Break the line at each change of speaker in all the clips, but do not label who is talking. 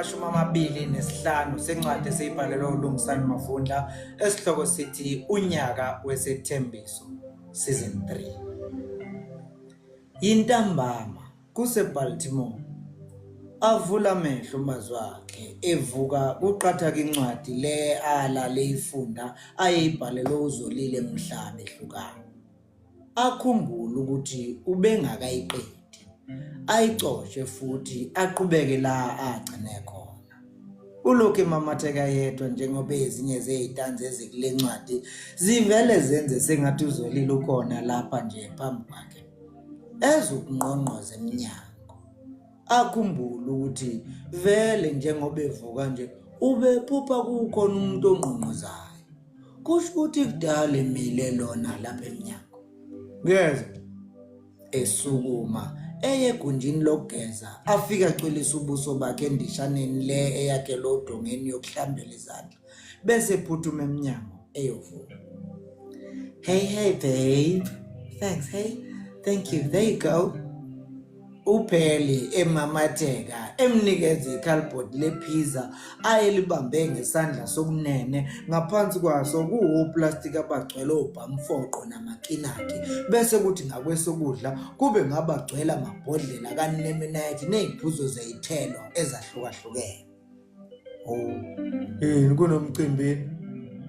25 sencwadi esiyibhalelwe uLungisani Mafunda esihloko sithi unyaka wesethembiso season 3. Intambama kuseBaltimore avula amehlo umazi wakhe evuka kuqhatha incwadi le alale ifunda ayibhalelwe uZolile Mhlaba ehlukana. Akhumbula ukuthi ubengakayiqedi ayicoshe futhi aqhubeke la agcine khona. Ulokhu emamatheka yedwa njengoba ezinye zezitanzi ezikule ncwadi zivele zenze sengathi uZolile ukhona lapha nje phambi kwakhe ezokunqonqoza eminyango. Akhumbula ukuthi vele njengoba evuka nje ubephupha kukhona umuntu onqonqozayo. Kusho ukuthi kudala emile lona lapha eminyango. Ngeze esukuma eyegunjini lokugeza afika acwilisa ubuso bakhe endishaneni le eyakhe lodongeni yokuhlambela izandla bese phuthuma eminyango eyovuka. Hey babe, thanks. Hey, thank you, there you go. Upheli emamatheka emnikeza ikhalibhodi lepizza ayelibambe ngesandla sokunene ngaphansi kwaso kuwuplastic abagcwele obhamfoqo namakinaki bese kuthi ngakwesokudla kube ngabagcwele amabhodlela kaNemenite neziphuzo zezithelo ezahlukahlukene. Kunomcimbi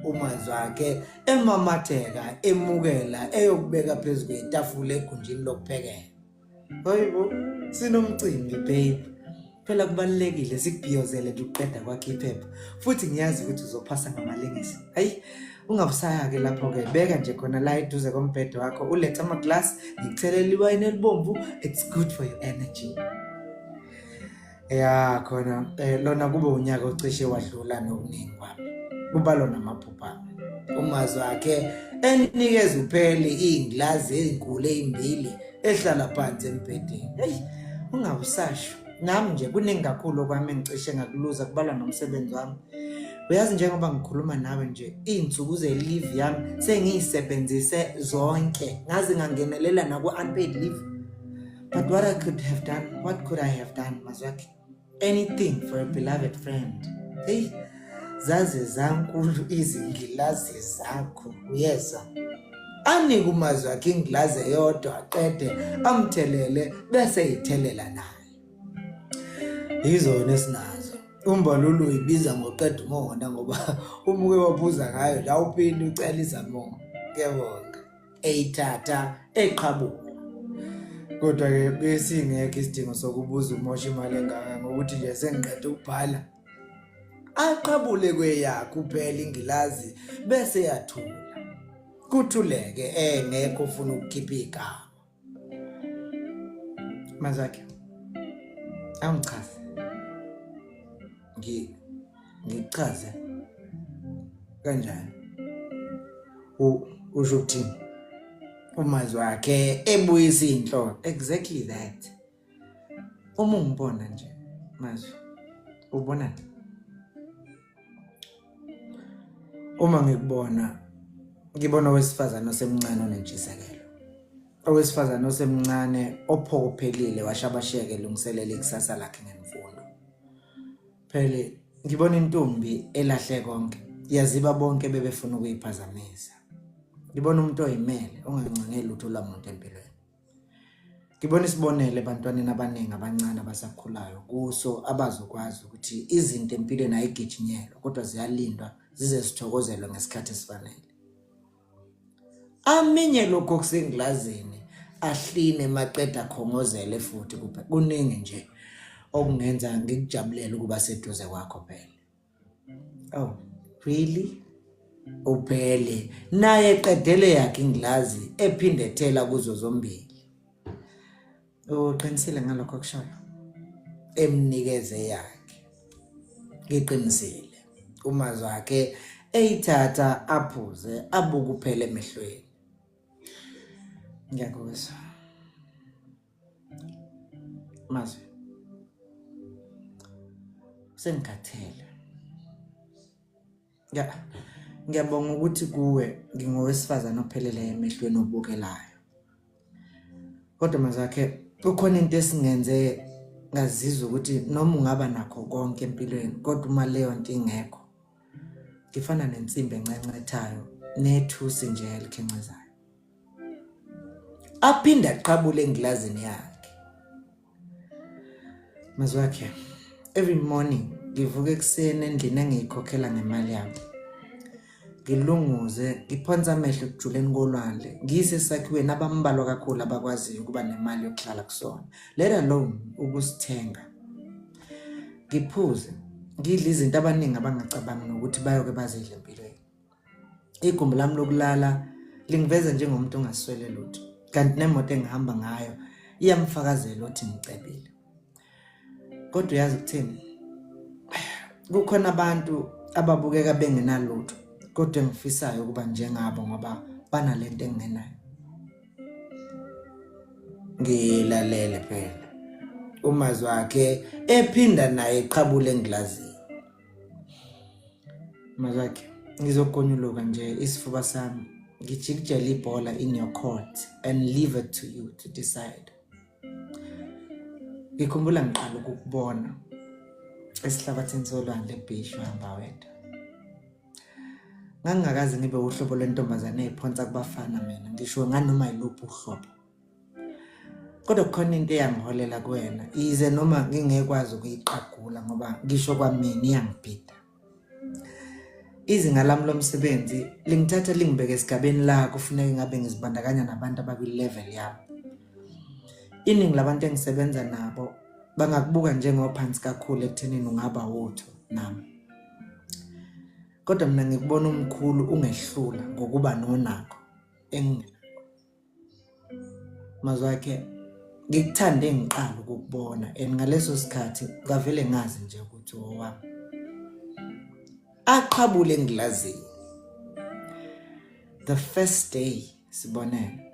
umazi wakhe emamatheka emukela eyokubeka phezu kwetafula egunjini lokuphekela. Hayibo, sinomcimbi babe. Phela kubalekile sikubhiyozele ukuqeda kwakhe iphepha. Futhi ngiyazi ukuthi uzophasa ngamalengisi. Hayi, ungabusaya ke lapho ke. Beka nje khona la eduze kombhedo wakho. Uletha ama glass, ngikuthelela iwayini elibomvu. It's good for your energy. Ya khona lona kube unyaka ocishe wadlula nokuningi kwami. Kuba lona amaphupha. Umazi wakhe enikeza upheli inglazi ezinkulu ezimbili ehlala phansi embhedeni. Hey, ungabusasho. Nami nje kuningi kakhulu kwami engicishe ngakuluza kubala nomsebenzi wami. Uyazi njengoba ngikhuluma nawe nje izinsuku ze-leave yami sengiyisebenzise zonke. Ngaze ngangenelela na ku-unpaid leave. But what could I have done, Mazwaki? Anything for a beloved friend. Hey, zaze zankulu izingilazi zakho. Uyeza. Anika umazi wakhe inglazi eyodwa aqede amthelele bese ithelela naye. Izona esinazo. Umbalulu uyibiza ngoqeda umonda ngoba umuke waphuza ngayo la uphinde ucela izamo. Ngiyabonga. Eyithatha eqhabuka. Kodwa ke besingeke isidingo sokubuza umosha imali engaka ngokuthi nje sengiqede ukubhala. Aqhabule kweyakhe uphela ingilazi bese yathula. Kuthuleke engekho ufuna ukukhipha igama. Mazakhe. Angichaze. Ngichaze. Kanjani? Usho ukuthini? Umazi wakhe ebuyisa inhloko. Exactly that. Uma ungibona nje, mazi. Ubona? Uma ngikubona ngibona owesifazana osemncane onentshisekelo. Owesifazana osemncane ophokophelile washabasheke lungiselela ikusasa lakhe ngemfundo. Phela ngibona intombi elahle konke. Yaziba bonke bebefuna ukuyiphazamisa. Ngibona umuntu oyimele ongancangeli lutho lamuntu empilweni. Ngibona isibonele ebantwaneni abaningi abancane abasakhulayo kuso abazokwazi ukuthi izinto empilweni ayigijinyelwa kodwa ziyalindwa zize zithokozelwe ngesikhathi esifanele. Aminye lokho kusenglazini ahline maqeda khongozele futhi kuningi nje okungenza ngikujabulele ukuba seduze kwakho phela. Oh, really? Uphele naye eqedele yakhe inglazi ephinde ethela kuzo zombili. Uqinisile ngalokho kushoyo? Emnikeze yakhe. Ngiqinisile. Umazi wakhe eyithatha aphuze abuka uphele emehlweni. Ngiyakuzwa. Mazi. Sengikhathele. Ngiyabonga ukuthi kuwe ngingowesifazana ophelele emehlweni obukelayo. Kodwa mazakhe kukhona into esingenze ngazizwa ukuthi noma ungaba nakho konke empilweni kodwa uma leyo nto ingekho ngifana nensimbi encencethayo nethusi nje elikhencezayo. Aphinda aqabule engilazini yakhe. Mazwakhe, every morning ngivuka ekuseni endlini engiyikhokhela ngemali yami. Ngilunguze, ngiphonsa amehlo ekujuleni kolwandle, ngiyise esakhiweni abambalwa kakhulu abakwaziyo ukuba nemali yokuhlala kusona, let alone ukusithenga. Ngiphuze, ngidla izinto abaningi abangacabangi nokuthi bayoke bazidle empilweni. Igumbi lami lokulala lingiveza njengomuntu ongaswele lutho, kanti nemoto engihamba ngayo iyamfakazela ukuthi ngicebile. Kodwa uyazi ukuthini? Kukhona abantu ababukeka bengenalutho kodwa engifisayo ukuba njengabo ngoba banalento engenayo. Ngilalele phela uMazwakhe ephinda naye eqhabule engilazini. Mazwakhe, ngizokonyuluka nje isifuba sami ngijikijele ibhola in your court and leave it to you to decide. Ngikhumbula ngiqala ukukubona esihlabathini solwandle eBeach uhamba wedwa. Ngangakaze ngibe uhlobo lwentombazane ephonsa kubafana mina, ngisho nganoma yiluphi uhlobo. Kodwa kukhona into eyangiholela kuwena, ize noma ngingekwazi ukuyiqagula ngoba ngisho kwamina iyangibhida. Izinga lami lomsebenzi lingithatha lingibeke esigabeni la kufuneka ngabe ngizibandakanya nabantu abakwi-level yami. Iningi labantu engisebenza nabo bangakubuka njengophansi kakhulu ekuthenini ungaba wutho nami. Kodwa mina ngikubona umkhulu ungehlula ngokuba nonakho engingenakho. Mazwakhe, ngikuthande ngiqala ukukubona and ngaleso sikhathi ngavele ngazi nje ukuthi owami. Aqhabule engilazini. The first day sibonene.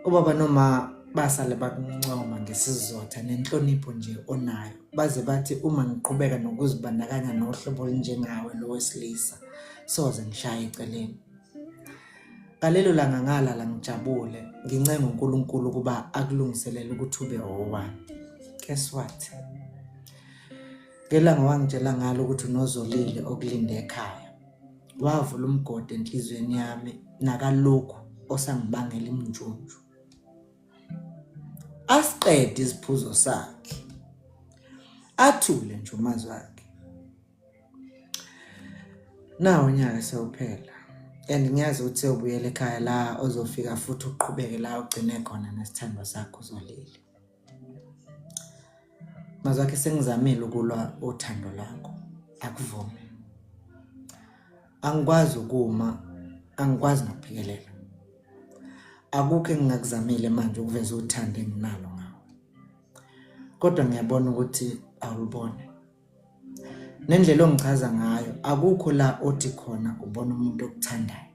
Ubaba noma basale bakuncoma ngesizotha nenhlonipho nje onayo. Baze bathi uma ngiqhubeka nokuzibandakanya nohlobo olunjengawe lo wesilisa soze ngishaye eceleni. Ngalelo langa ngalala ngijabule, ngincenga uNkulunkulu ukuba akulungiselele ukuthi ube owami. Guess what? Ngelanga wangitshela ngalo ukuthi unozolile okulinde ekhaya. Wavula umgodi enhlizweni yami nakalokhu osangibangela imnjunju. Asiqede isiphuzo sakhe. Athule nje uMazwakhe. Nawo unyaka sewuphela. And ngiyazi ukuthi ubuyele ekhaya la ozofika futhi uqhubeke la ugcine khona nesithando sakho uzolile. Mazwakhe, sengizamile ukulwa uthando lakho. Akuvume. Angikwazi ukuma, angikwazi nokuphikelela. Akukho engingakuzamile manje ukuveza uthando enginalo ngawe. Kodwa ngiyabona ukuthi awulibone. Nendlela ongichaza ngayo akukho la othi khona ubona umuntu okuthandayo.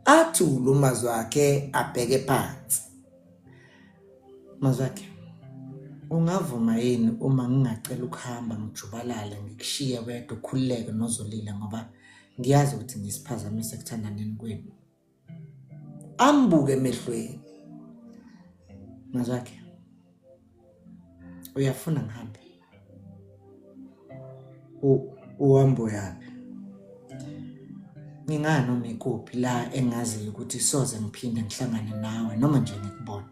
Athule uMazwakhe abheke phansi. Mazwakhe, ungavuma yini uma ngingacela ukuhamba ngijubalale ngikushiye wedwa ukhululeke nozolile ngoba ngiyazi ukuthi ngisiphazamise ekuthandaneni kwenu. Ambuke emehlweni. Mazwakhe, uyafuna ngihambe? Uhambo yapi? Ngingana noma ikuphi la engaziyo ukuthi soze ngiphinde ngihlangane nawe noma nje ngikubone.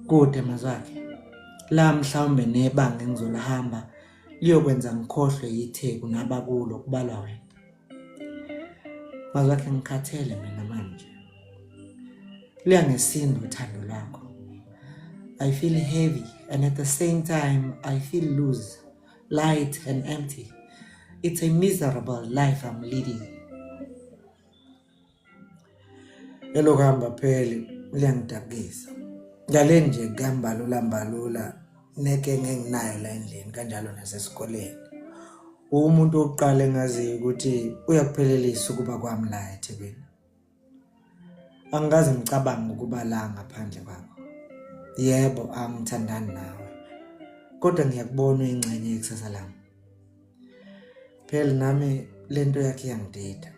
Kude Mazwakhe, la mhlawumbe nebanga engizolahamba liyokwenza ngikhohlwe yitheku nabakulo kubalwa wena. Mazwakhe, ngikhathele mina manje. Liyangesinda uthando lwakho. I feel heavy and at the same time I feel loose, light and empty. It's a miserable life I'm leading. Lelo hamba pheli liyangidabukisa. Ngale nje gambalula neke ngenginayo la endlini kanjalo nasesikoleni. Umuntu oqala engazi ukuthi uyakuphelelisa ukuba kwami la eThekwini. Angikaze ngicabanga ukuba la ngaphandle kwakho. Yebo, angithandani nawe. Kodwa ngiyakubona ingcenye yekusasa lami. Phela nami lento yakhe iyangidida.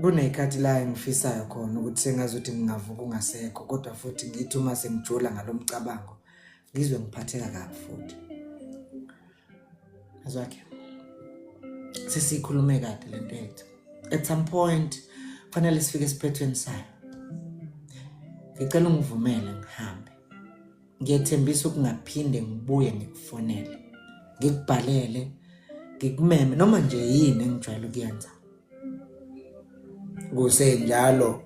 kunekhathi la engifisayo khona ukuthi sengazuthi ngingavuka ungasekho kodwa futhi ngithi uma sengijula ngalomcabango ngizwe ngiphatheka kabi futhi. Azwakhe sesikhulume kade lento yethu. At some point fanele sifike esiphethweni sayo. Ngicela ungivumele ngihambe. Ngiyethembisa ukungaphinde ngibuye ngikufonele. Ngikubhalele, ngikumeme noma nje yini engijwayele ukuyenza. Kusenjalo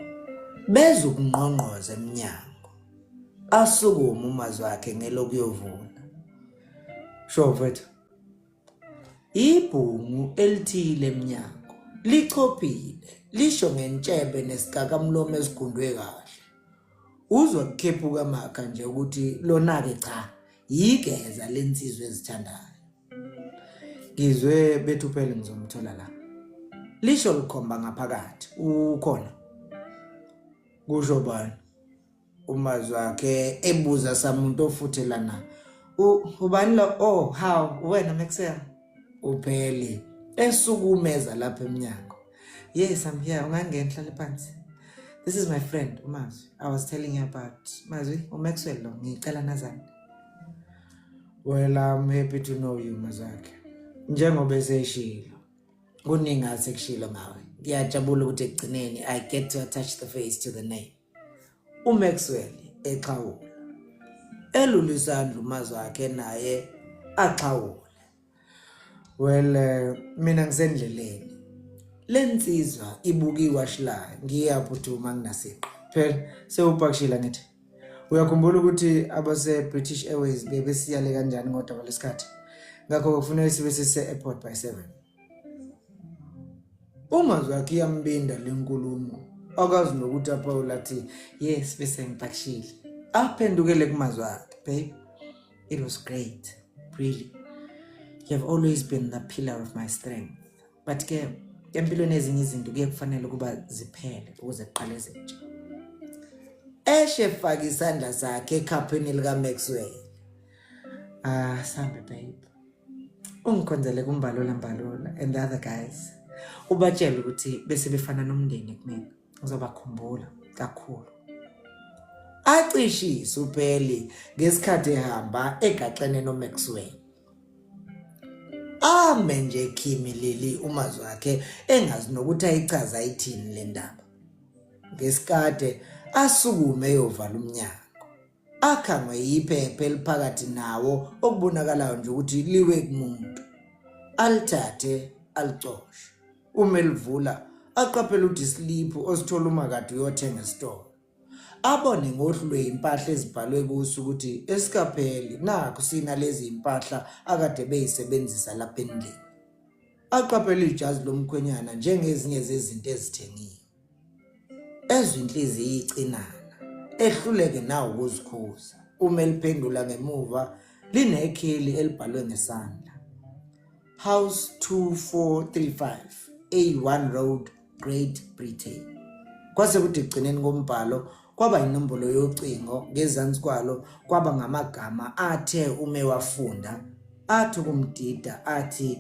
beza ukungqongqoza eminyango. Asukuma umazi wakhe ngelokuyovuna. Sho mfethu. Ibhungu elithile eminyango lichophile lisho ngentshebe nesikakamlomo esigundwe kahle. Uzwa kukhephuka amakha nje ukuthi lona ke cha yigeza lensizwe ezithandayo. Ngizwe bethu phela ngizomthola la. Lisho likhomba ngaphakathi ukhona. Kusho bani? Umazi wakhe ebuza samuntu ofuthelana. Ubani lo? Oh, how? Wena Maxwell? Upheli esukumeza lapha eminyango. Yes, I'm here. Ungangena hlale phansi. This is my friend Umazi. I was telling you about Mazi uMaxwell lo ngicela nazani. Well, I'm happy to know you Mazakhe. Njengoba eseshilo. Kuningi asekushilo ngawe. Ngiyajabula ukuthi ekugcineni I get to attach the face to the name. uMaxwell eXhawula. Elulisandla umazi wakhe naye axhawule. Well, mina ngisendleleni. Lensizwa ibukiwa shila ngiyaphuthuma nginasiqa. Phela sewupakishila ngithi. Uyakhumbula ukuthi abase British Airways bebesiyale kanjani ngodaba lesikhathi. Ngakho kufanele sibe sise airport by 7. Umazi wakhe iyambinda lenkulumo. Akazi nokuthi aphawula athi yes bese ngipakishile. Aphendukele kumazi wakhe, babe. It was great. Really. You have always been the pillar of my strength. But ke empilweni ezinye izinto kuye kufanele kuba ziphele ukuze ziqale zintsha. Eshefaka isandla sakhe ekhapheni lika Maxwell. Sambe babe. Ungikhonzele kumbalola and the other guys. Ubatshela ukuthi bese befana nomndeni kumina. Ngizobakhumbula kakhulu. Acishisa upheli ngesikhathi ehamba egaxene noMaxwell. Nje khimilili umazi wakhe engazi nokuthi ayichaza ayithini le ndaba. Ngesikade asukume eyovala umnyango. Akhangwe yiphepha eliphakathi nawo okubonakalayo nje ukuthi liwe kumuntu. Alithathe alicoshe. Uma elivula aqaphela ukuthi islip osithola uma kade uyothenga esitolo. Abone ngohlu lweimpahla ezibhalwe kuso ukuthi esikapheli nakho sina lezi impahla akade beyisebenzisa lapha endlini. Aqaphela ijazi lomkhwenyana njengezinye zezinto ezithengiwe. Ezwe inhliziyo icinana ehluleke nawo ukuzikhuza. Uma eliphendula ngemuva linekheli elibhalwe ngesandla. House 2435 A1 Road, Great Britain. Kwase kuthi egcineni kombhalo kwaba inombolo yocingo ngezansi kwalo kwaba ngamagama athe ume wafunda athi kumdida athi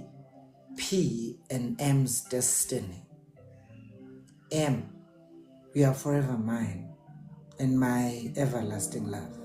P and M's destiny. M, you are forever mine and my everlasting love.